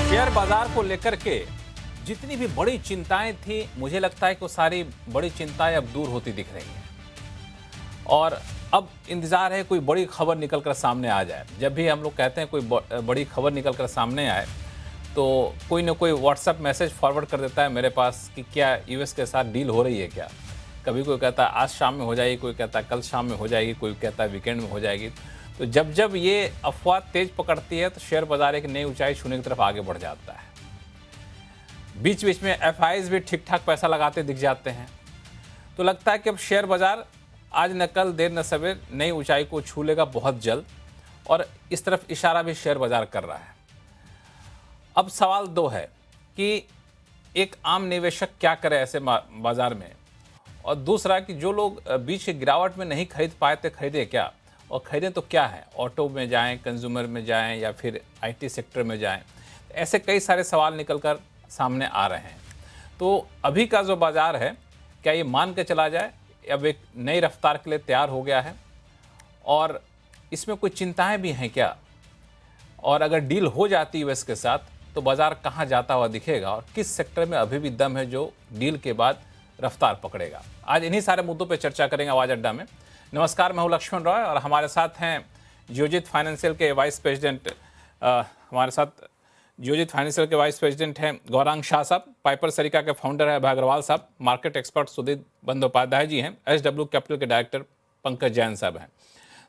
Share बाजार को लेकर के जितनी भी बड़ी चिंताएं थी, मुझे लगता है कि वो सारी बड़ी चिंताएं अब दूर होती दिख रही हैं। और अब इंतजार है कोई बड़ी खबर निकल कर सामने आ जाए। जब भी हम लोग कहते हैं कोई बड़ी खबर निकल कर सामने आए तो कोई ना कोई व्हाट्सएप मैसेज फॉरवर्ड कर देता है मेरे पास कि क्या यूएस के साथ डील हो रही है क्या। कभी कोई कहता है आज शाम में हो जाएगी, कोई कहता है कल शाम में हो जाएगी, कोई कहता है वीकेंड में हो जाएगी। तो जब जब ये अफवाह तेज पकड़ती है तो शेयर बाजार एक नई ऊंचाई छूने की तरफ आगे बढ़ जाता है। बीच बीच में एफआईज भी ठीक ठाक पैसा लगाते दिख जाते हैं। तो लगता है कि अब शेयर बाजार आज न कल देर न सवेर नई ऊंचाई को छू लेगा बहुत जल्द, और इस तरफ इशारा भी शेयर बाजार कर रहा है। अब सवाल दो है कि एक आम निवेशक क्या करे ऐसे बाजार में, और दूसरा कि जो लोग बीच की गिरावट में नहीं खरीद पाए थे खरीदे क्या, और खरीदें तो क्या है, ऑटो में जाएं, कंज्यूमर में जाएं या फिर आईटी सेक्टर में जाएं। ऐसे कई सारे सवाल निकल कर सामने आ रहे हैं। तो अभी का जो बाजार है, क्या ये मान के चला जाए अब एक नई रफ्तार के लिए तैयार हो गया है, और इसमें कोई चिंताएं भी हैं क्या, और अगर डील हो जाती यूएस के साथ तो बाजार कहां जाता हुआ दिखेगा, और किस सेक्टर में अभी भी दम है जो डील के बाद रफ्तार पकड़ेगा। आज इन्हीं सारे मुद्दों पर चर्चा करेंगे आवाज अड्डा में। नमस्कार, मैं हूं लक्ष्मण रॉय और हमारे साथ हैं जियोजित फाइनेंशियल के वाइस प्रेसिडेंट हैं गौरांग शाह साहब, पाइपर सरिका के फाउंडर है अभय अग्रवाल साहब, मार्केट एक्सपर्ट सुदीप बंदोपाध्याय जी हैं, एसडब्ल्यू कैपिटल के डायरेक्टर पंकज जैन साहब हैं।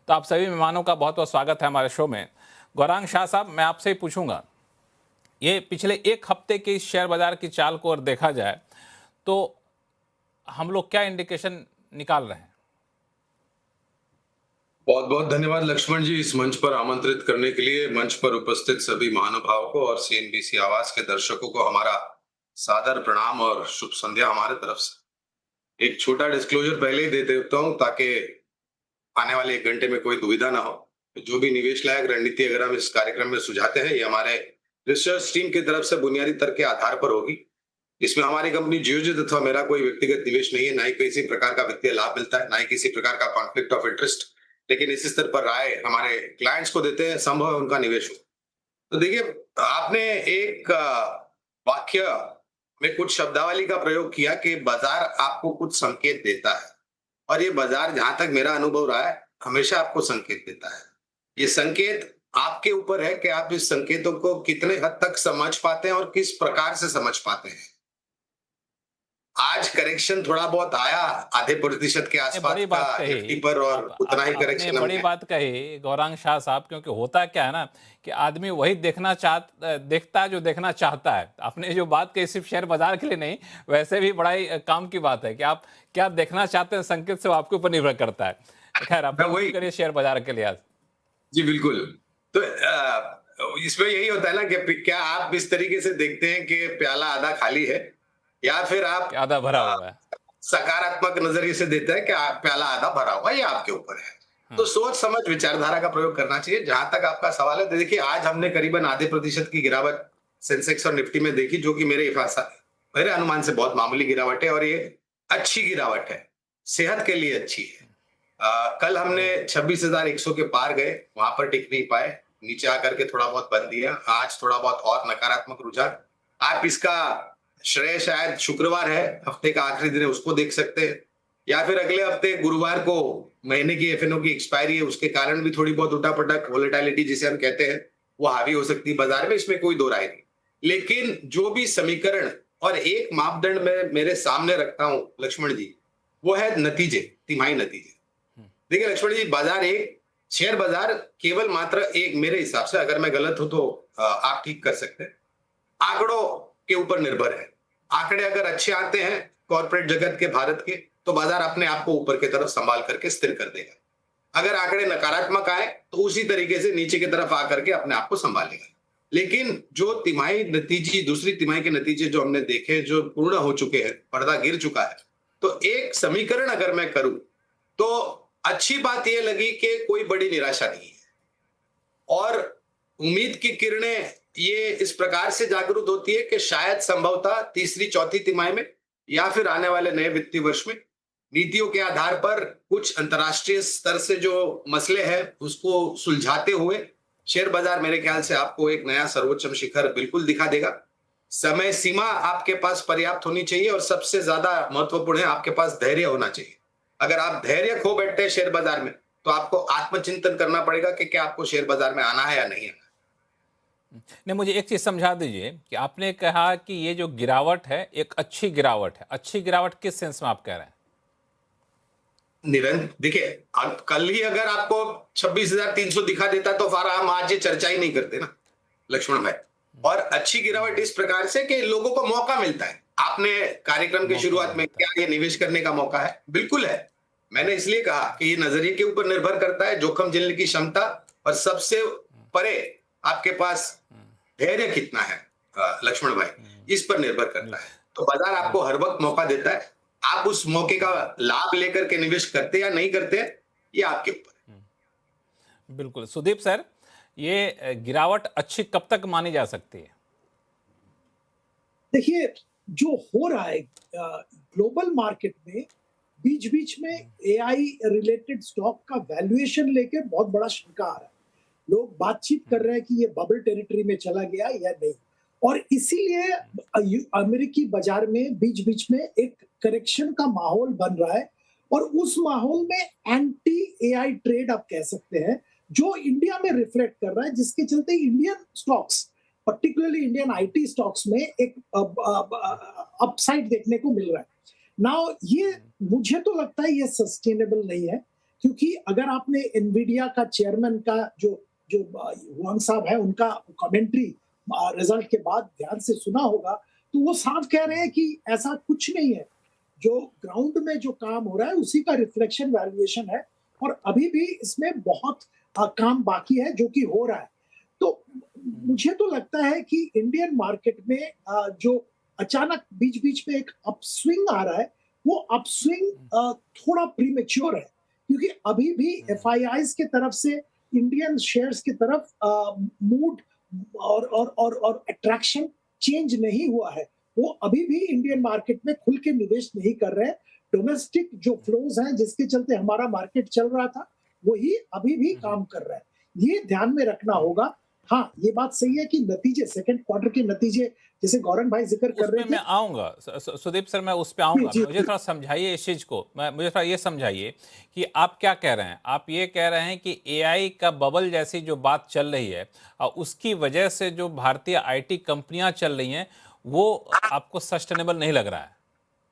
तो आप सभी मेहमानों का बहुत बहुत स्वागत है हमारे शो में। गौरांग शाह साहब, मैं आपसे ही पूछूंगा, ये पिछले एक हफ्ते के इस शेयर बाजार की चाल को और देखा जाए तो हम लोग क्या इंडिकेशन निकाल रहे हैं? बहुत बहुत धन्यवाद लक्ष्मण जी, इस मंच पर आमंत्रित करने के लिए। मंच पर उपस्थित सभी महानुभावों को और सीएनबीसी आवाज के दर्शकों को हमारा सादर प्रणाम और शुभ संध्या हमारे तरफ से। एक छोटा डिस्क्लोजर पहले ही दे देता हूं ताकि आने वाले 1 घंटे में कोई दुविधा ना हो। जो भी निवेश लायक रणनीति अगर हम इस कार्यक्रम में सुझाते हैं, ये हमारे रिसर्च टीम की तरफ से बुनियादी तर्क के आधार पर होगी। इसमें हमारी कंपनी जियोजित अथवा मेरा कोई व्यक्तिगत निवेश नहीं है, ना ही किसी प्रकार का वित्तीय लाभ मिलता है, ना ही किसी प्रकार का कॉन्फ्लिक्ट ऑफ इंटरेस्ट। लेकिन इस स्तर पर राय हमारे क्लाइंट्स को देते हैं, संभव है उनका निवेश हो। तो देखिए, आपने एक वाक्य में कुछ शब्दावली का प्रयोग किया कि बाजार आपको कुछ संकेत देता है, और ये बाजार जहां तक मेरा अनुभव रहा है हमेशा आपको संकेत देता है। ये संकेत आपके ऊपर है कि आप इस संकेतों को कितने हद तक समझ पाते हैं और किस प्रकार से समझ पाते हैं। आज करेक्शन थोड़ा बहुत आया, आधे प्रतिशत के आसपास बड़ी बात का निफ्टी कही पर, और उतना ही आपने करेक्शन बड़ी बात कही गौरांग शाह साहब, क्योंकि होता क्या है ना कि आदमी वही देखता है जो देखना चाहता है। आपने जो बात कही सिर्फ शेयर बाजार के लिए नहीं, वैसे भी बड़ा ही काम की बात है कि आप क्या देखना चाहते हैं, संकेत से वो आपके ऊपर निर्भर करता है। खैर, आप वही करिए शेयर बाजार के लिए आज। जी बिल्कुल। तो इसमें यही होता है ना कि क्या आप इस तरीके से देखते हैं कि प्याला आधा खाली है, या फिर आप आधा भरा हुआ है। सकारात्मक नजरिए से देते हैं कि प्याला आधा भरा हुआ है, ये आपके ऊपर है। तो सोच समझ विचारधारा का प्रयोग करना चाहिए। जहां तक आपका सवाल है, तो देखिए, आज हमने करीबन आधे प्रतिशत की गिरावट सेंसेक्स और निफ्टी में देखी, जो कि मेरे अनुमान से बहुत मामूली गिरावट है, और ये अच्छी गिरावट है, सेहत के लिए अच्छी है। कल हमने 26,100 के पार गए, वहां पर टिक नहीं पाए, नीचे आकर के थोड़ा बहुत बंद दिया। आज थोड़ा बहुत और नकारात्मक रुझान। आप इसका श्रेय शायद शुक्रवार है, हफ्ते का आखिरी दिन है, उसको देख सकते हैं, या फिर अगले हफ्ते गुरुवार को महीने की एफएनओ की एक्सपायरी है, उसके कारण भी थोड़ी बहुत उठापटक वोलेटिलिटी जिसे हम कहते हैं वो हावी हो सकती है बाजार में, इसमें कोई दो राय नहीं। लेकिन जो भी समीकरण और एक मापदंड में मेरे सामने रखता हूं लक्ष्मण जी, वो है नतीजे, तिमाही नतीजे। देखिए लक्ष्मण जी, शेयर बाजार केवल मात्र एक, मेरे हिसाब से, अगर मैं गलत हूं तो आप ठीक कर सकते हैं, आंकड़ों के ऊपर निर्भर है। आंकड़े अगर अच्छे आते हैं कॉर्पोरेट जगत के, भारत के, तो बाजार अपने आप को ऊपर की तरफ संभाल करके स्थिर कर देगा। अगर आंकड़े नकारात्मक आए तो उसी तरीके से नीचे की तरफ आकर के अपने आप को संभालेगा। लेकिन जो दूसरी तिमाही के नतीजे जो हमने देखे, जो पूर्ण हो चुके हैं, पर्दा गिर चुका है, तो एक समीकरण अगर मैं करूं तो अच्छी बात यह लगी कि कोई बड़ी निराशा नहीं है, और उम्मीद की किरणें ये इस प्रकार से जागरूक होती है कि शायद संभवतः तीसरी चौथी तिमाही में या फिर आने वाले नए वित्तीय वर्ष में नीतियों के आधार पर कुछ अंतर्राष्ट्रीय स्तर से जो मसले हैं उसको सुलझाते हुए शेयर बाजार मेरे ख्याल से आपको एक नया सर्वोच्च शिखर बिल्कुल दिखा देगा। समय सीमा आपके पास पर्याप्त होनी चाहिए और सबसे ज्यादा महत्वपूर्ण है आपके पास धैर्य होना चाहिए। अगर आप धैर्य खो बैठते हैं शेयर बाजार में, तो आपको आत्मचिंतन करना पड़ेगा कि क्या आपको शेयर बाजार में आना है या नहीं आना। नहीं, मुझे एक चीज समझा दीजिए कि आपने कहा कि ये जो गिरावट है एक अच्छी गिरावट है। अच्छी गिरावट किस सेंस में आप कह रहे हैं? निरंतर देखिए, कल ही अगर आपको 26,300 दिखा देता तो फिर हम आज ये चर्चा ही नहीं करते ना लक्ष्मण भाई। और अच्छी गिरावट इस प्रकार से कि लोगों को मौका मिलता है। आपने कार्यक्रम की शुरुआत में क्या ये निवेश करने का मौका है? बिल्कुल है। मैंने इसलिए कहा कि ये नजरिए के ऊपर निर्भर करता है, जोखिम झेलने की क्षमता, और सबसे परे आपके पास धैर्य कितना है लक्ष्मण भाई, इस पर निर्भर करता है। तो बाजार आपको हर वक्त मौका देता है, आप उस मौके का लाभ लेकर के निवेश करते या नहीं करते, ये आपके ऊपर है। बिल्कुल सुदीप सर, ये गिरावट अच्छी कब तक मानी जा सकती है? देखिए, जो हो रहा है ग्लोबल मार्केट में, बीच बीच में एआई रिलेटेड स्टॉक का वैल्यूएशन लेके बहुत बड़ा शंका आ रहा है। लोग बातचीत कर रहे हैं कि ये बबल टेरिटरी में चला गया या नहीं, और इसीलिए अमेरिकी बाजार में बीच बीच में एक करेक्शन का माहौल बन रहा है। और उस माहौल में एंटी एआई ट्रेड आप कह सकते हैं, जो इंडिया में रिफ्लेक्ट कर रहा है, जिसके चलते Indian stocks, particularly Indian IT stocks में एक अपसाइड देखने को मिल रहा है। नाउ ये मुझे तो लगता है ये सस्टेनेबल नहीं है, क्योंकि अगर आपने एनवीडिया का चेयरमैन का जो हुआंग साहब है उनका कमेंट्री रिजल्ट के बाद ध्यान से सुना होगा, तो वो साफ कह रहे हैं कि ऐसा कुछ नहीं है, जो ग्राउंड में जो काम हो रहा है उसी का रिफ्लेक्शन वैल्यूएशन है, और अभी भी इसमें बहुत काम बाकी है जो कि हो रहा है। तो मुझे तो लगता है कि इंडियन मार्केट में जो अचानक बीच बीच में एक अपस्विंग आ रहा है, वो अपस्विंग थोड़ा प्रीमेच्योर है, क्योंकि अभी भी एफआईआईज के तरफ से इंडियन शेयर्स की तरफ मूड और अट्रैक्शन चेंज नहीं हुआ है। वो अभी भी इंडियन मार्केट में खुल के निवेश नहीं कर रहे हैं। डोमेस्टिक जो फ्लोज हैं जिसके चलते हमारा मार्केट चल रहा था, वही अभी भी काम कर रहा है। ये ध्यान में रखना होगा। हाँ, ये बात सही है कि नतीजे, सेकंड क्वार्टर के नतीजे, जैसे गौरव भाई जिक्र कर रहे थे, मैं आऊंगा सुदीप सर, मैं उस पे आऊंगा। मुझे थोड़ा समझाइए इस चीज को, मुझे थोड़ा ये समझाइए कि आप क्या कह रहे हैं। आप ये कह रहे हैं कि एआई का बबल जैसी जो बात चल रही है और उसकी वजह से जो भारतीय आईटी कंपनियां चल रही हैं, वो आपको सस्टेनेबल नहीं लग रहा है?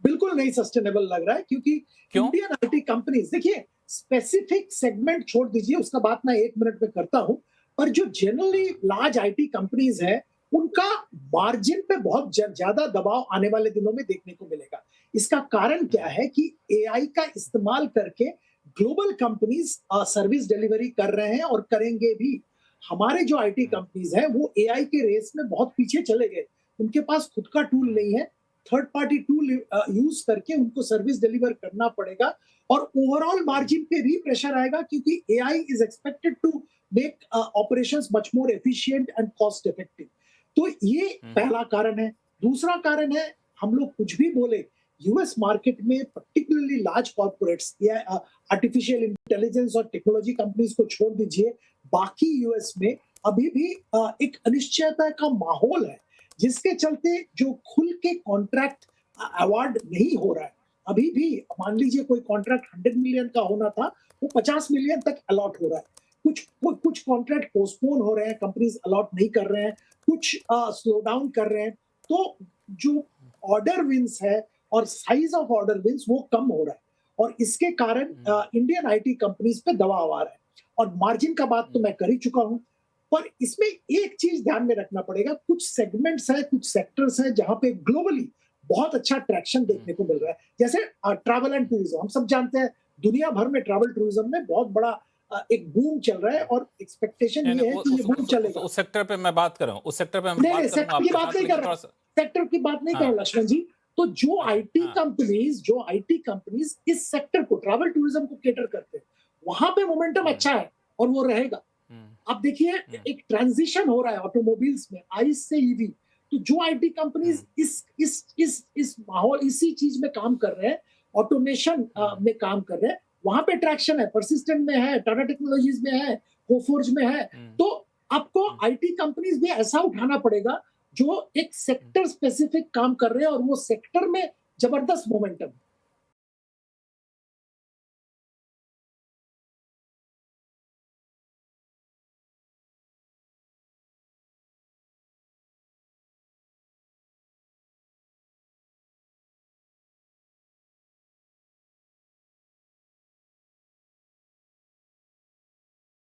बिल्कुल नहीं सस्टेनेबल लग रहा है, क्योंकि इंडियन आईटी कंपनीज, देखिए स्पेसिफिक सेगमेंट छोड़ दीजिए, उसका बात मैं 1 मिनट में करता हूं, पर जो जनरली लार्ज आईटी कंपनीज है उनका मार्जिन पे बहुत ज्यादा दबाव आने वाले दिनों में देखने को मिलेगा। इसका कारण क्या है कि एआई का इस्तेमाल करके ग्लोबल कंपनीज सर्विस डिलीवरी कर रहे हैं और करेंगे भी। हमारे जो आईटी कंपनीज हैं वो एआई के रेस में बहुत पीछे चले गए, उनके पास खुद का टूल नहीं है, थर्ड पार्टी टूल यूज करके उनको सर्विस डिलीवर करना पड़ेगा, और ओवरऑल मार्जिन पे भी प्रेशर आएगा, क्योंकि AI is expected to make operations much more efficient and cost effective. तो ये पहला कारण है। दूसरा कारण है, हम लोग कुछ भी बोले, यूएस मार्केट में पर्टिकुलरली लार्ज कॉर्पोरेट्स या आर्टिफिशियल इंटेलिजेंस और टेक्नोलॉजी कंपनीज को छोड़ दीजिए, बाकी यूएस में अभी भी एक अनिश्चयता का माहौल है, जिसके चलते जो खुल के कॉन्ट्रैक्ट अवार्ड नहीं हो रहा है। अभी भी मान लीजिए कोई कॉन्ट्रैक्ट 100 मिलियन का होना था, वो 50 मिलियन तक अलॉट हो रहा है। कुछ कॉन्ट्रैक्ट पोस्टपोन हो रहे हैं, कंपनीज अलॉट नहीं कर रहे हैं, कुछ स्लो डाउन कर रहे हैं। तो जो ऑर्डर विंस है और साइज ऑफ ऑर्डर विंस वो कम हो रहा है, और इसके कारण इंडियन आईटी कंपनीज पे दबाव आ रहा है। और मार्जिन का बात तो मैं कर ही चुका हूं, पर इसमें एक चीज ध्यान में रखना पड़ेगा, कुछ सेगमेंट्स है, कुछ सेक्टर्स है जहां पे ग्लोबली बहुत अच्छा ट्रैक्शन देखने को मिल रहा है, जैसे ट्रैवल एंड टूरिज्म। हम सब जानते हैं दुनिया भर में ट्रैवल टूरिज्म में बहुत बड़ा एक बूम चल रहा है, और एक्सपेक्टेशन ये है कि ये बूम चलेगा। उस सेक्टर पे मैं बात कर रहा हूं, उस सेक्टर पे मैं नहीं, बात सेक्टर की बात नहीं कर रहा, सेक्टर की बात नहीं कर रहा लक्ष्मण जी। तो जो आईटी कंपनीज इस सेक्टर को, ट्रैवल टूरिज्म को केटर करते हैं, वहां पे मोमेंटम अच्छा है और वो रहेगा। अब देखिए एक ट्रांजिशन हो रहा है ऑटोमोबाइल्स में, आइस से ईवी। तो जो आईटी कंपनीज इस माहौल, इसी चीज में काम कर रहे हैं, ऑटोमेशन में काम कर रहे हैं, वहां पे ट्रैक्शन है, परसिस्टेंट में है, टाटा टेक्नोलॉजीज में है, कोफोर्ज में है। तो आपको आईटी कंपनीज भी ऐसा उठाना पड़ेगा जो एक सेक्टर स्पेसिफिक काम कर रहे हैं और वो सेक्टर में जबरदस्त मोमेंटम है।